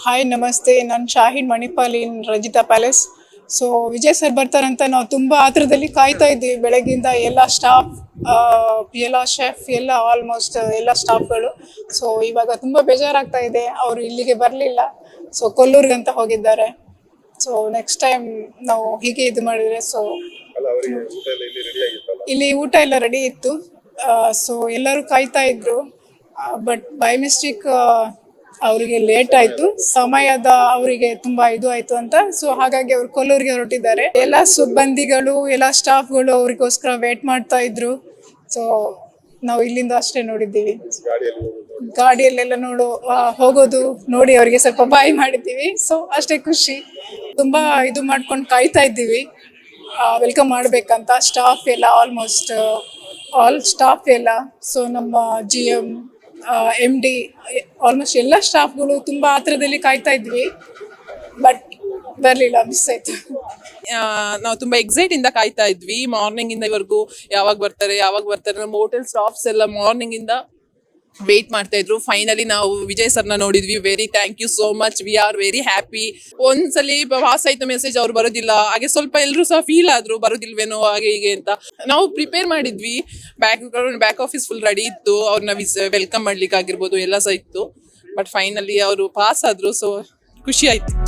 Hi ನಮಸ್ತೆ, ನಾನು Shahin Manipal in Ranjitha palace. So Vijay sir ಬರ್ತಾರಂತ ನಾವು ತುಂಬ ಆತರದಲ್ಲಿ ಕಾಯ್ತಾ ಇದ್ವಿ ಬೆಳಗ್ಗಿಂದ. ಎಲ್ಲ ಸ್ಟಾಫ್, ಎಲ್ಲ ಶೆಫ್, ಎಲ್ಲ ಆಲ್ಮೋಸ್ಟ್ ಎಲ್ಲ ಸ್ಟಾಫ್ಗಳು. ಸೊ ಇವಾಗ ತುಂಬ ಬೇಜಾರಾಗ್ತಾ ಇದೆ, ಅವರು ಇಲ್ಲಿಗೆ ಬರಲಿಲ್ಲ. ಸೊ ಕೊಲ್ಲೂರಿಗೆ ಅಂತ ಹೋಗಿದ್ದಾರೆ. ಸೊ ನೆಕ್ಸ್ಟ್ ಟೈಮ್ ನಾವು ಹೀಗೆ ಇದು ಮಾಡಿದರೆ ಸೊ ಇಲ್ಲಿ ಊಟ ಎಲ್ಲ ರೆಡಿ ಇತ್ತು. ಸೊ ಎಲ್ಲರೂ ಕಾಯ್ತಾ ಇದ್ರು. ಬಟ್ ಬೈ ಮಿಸ್ಟೇಕ್ ಅವರಿಗೆ ಲೇಟ್ ಆಯ್ತು, ಸಮಯದ ಅವರಿಗೆ ತುಂಬಾ ಇದು ಆಯ್ತು ಅಂತ. ಸೊ ಹಾಗಾಗಿ ಅವ್ರು ಕೊಲ್ಲೂರಿಗೆ ಹೊರಟಿದ್ದಾರೆ. ಎಲ್ಲ ಸಿಬ್ಬಂದಿಗಳು, ಎಲ್ಲ ಸ್ಟಾಫ್ಗಳು ಅವರಿಗೋಸ್ಕರ ವೇಟ್ ಮಾಡ್ತಾ ಇದ್ರು. ಸೊ ನಾವು ಇಲ್ಲಿಂದ ಅಷ್ಟೇ ನೋಡಿದ್ದೀವಿ. ಗಾಡಿಯಲ್ಲೆಲ್ಲ ಹೋಗೋದು ನೋಡಿ ಅವರಿಗೆ ಸ್ವಲ್ಪ ಬಾಯ್ ಮಾಡಿದ್ದೀವಿ. ಸೊ ಅಷ್ಟೇ ಖುಷಿ. ತುಂಬಾ ಇದು ಮಾಡ್ಕೊಂಡು ಕಾಯ್ತಾ ಇದ್ದೀವಿ ವೆಲ್ಕಮ್ ಮಾಡ್ಬೇಕಂತ. ಸ್ಟಾಫ್ ಎಲ್ಲ ಆಲ್ಮೋಸ್ಟ್ ಆಲ್ ಸ್ಟಾಫ್ ಎಲ್ಲ. ಸೊ ನಮ್ಮ GM, MD, ಆಲ್ಮೋಸ್ಟ್ ಎಲ್ಲ ಸ್ಟಾಫ್ಗಳು ತುಂಬಾ ಆತರದಲ್ಲಿ ಕಾಯ್ತಾ ಇದ್ವಿ. ಬಟ್ ಬರ್ಲಿಲ್ಲ, ಮಿಸ್ ಆಯ್ತು. ನಾವು ತುಂಬಾ ಎಕ್ಸೈಟ್ ಇಂದ ಕಾಯ್ತಾ ಇದ್ವಿ ಮಾರ್ನಿಂಗ್ ಇಂದ ಇವರೆಗೂ. ಯಾವಾಗ ಬರ್ತಾರೆ ನಮ್ಮ ಹೋಟೆಲ್ ಸ್ಟಾಫ್ಸ್ ಎಲ್ಲ ಮಾರ್ನಿಂಗ್ ಇಂದ ವೇಟ್ ಮಾಡ್ತಾ ಇದ್ರು. ಫೈನಲಿ ನಾವು ವಿಜಯ್ ಸರ್ನ ನೋಡಿದ್ವಿ. Very thank you so much. We are very happy. ಒಂದ್ಸಲಿ ಪಾಸ್ ಆಯ್ತು ಮೆಸೇಜ್, ಅವ್ರು ಬರೋದಿಲ್ಲ ಹಾಗೆ ಸ್ವಲ್ಪ ಎಲ್ಲರೂ ಸಹ ಫೀಲ್ ಆದ್ರು, ಬರೋದಿಲ್ವೇನೋ ಹಾಗೆ ಹೀಗೆ ಅಂತ. ನಾವು ಪ್ರಿಪೇರ್ ಮಾಡಿದ್ವಿ, ಬ್ಯಾಕ್ ಆಫೀಸ್ ಫುಲ್ ರೆಡಿ ಇತ್ತು, ಅವ್ರನ್ನ ವೆಲ್ಕಮ್ ಮಾಡ್ಲಿಕ್ಕೆ ಆಗಿರ್ಬೋದು ಎಲ್ಲ ಸಹ ಇತ್ತು. ಬಟ್ ಫೈನಲಿ ಅವರು ಪಾಸ್ ಆದ್ರು. ಸೊ ಖುಷಿ ಆಯ್ತು.